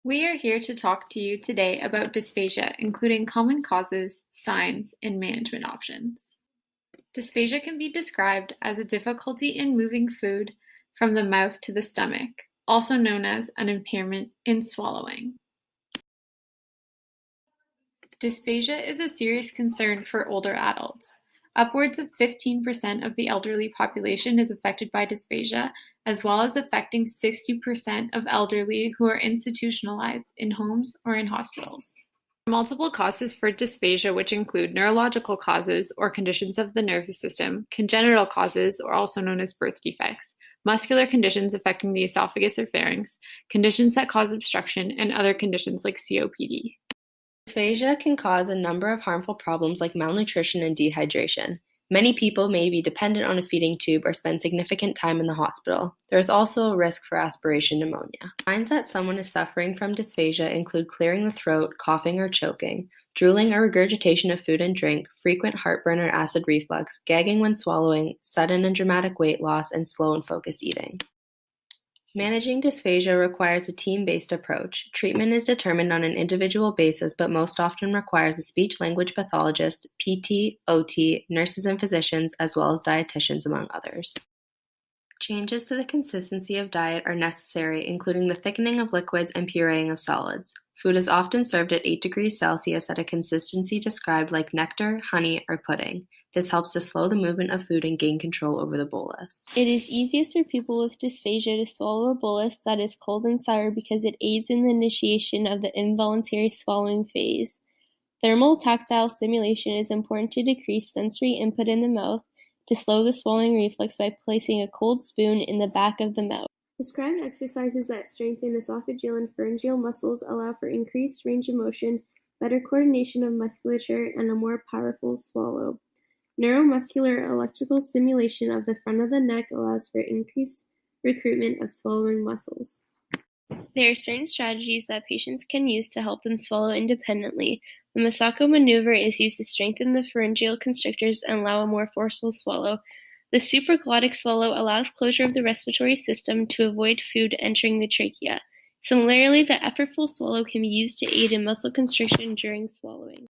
We are here to talk to you today about dysphagia, including common causes, signs, and management options. Dysphagia can be described as a difficulty in moving food from the mouth to the stomach, also known as an impairment in swallowing. Dysphagia is a serious concern for older adults. Upwards of 15% of the elderly population is affected by dysphagia, as well as affecting 60% of elderly who are institutionalized in homes or in hospitals. There are multiple causes for dysphagia, which include neurological causes or conditions of the nervous system, congenital causes, or also known as birth defects, muscular conditions affecting the esophagus or pharynx, conditions that cause obstruction, and other conditions like COPD. Dysphagia can cause a number of harmful problems like malnutrition and dehydration. Many people may be dependent on a feeding tube or spend significant time in the hospital. There is also a risk for aspiration pneumonia. Signs that someone is suffering from dysphagia include clearing the throat, coughing or choking, drooling or regurgitation of food and drink, frequent heartburn or acid reflux, gagging when swallowing, sudden and dramatic weight loss, and slow and focused eating. Managing dysphagia requires a team-based approach. Treatment is determined on an individual basis, but most often requires a speech-language pathologist, PT, OT, nurses and physicians, as well as dietitians, among others. Changes to the consistency of diet are necessary, including the thickening of liquids and pureeing of solids. Food is often served at 8 degrees Celsius at a consistency described like nectar, honey, or pudding. This helps to slow the movement of food and gain control over the bolus. It is easiest for people with dysphagia to swallow a bolus that is cold and sour because it aids in the initiation of the involuntary swallowing phase. Thermal tactile stimulation is important to decrease sensory input in the mouth to slow the swallowing reflex by placing a cold spoon in the back of the mouth. Prescribed exercises that strengthen esophageal and pharyngeal muscles allow for increased range of motion, better coordination of musculature, and a more powerful swallow. Neuromuscular electrical stimulation of the front of the neck allows for increased recruitment of swallowing muscles. There are certain strategies that patients can use to help them swallow independently. The Masako maneuver is used to strengthen the pharyngeal constrictors and allow a more forceful swallow. The supraglottic swallow allows closure of the respiratory system to avoid food entering the trachea. Similarly, the effortful swallow can be used to aid in muscle constriction during swallowing.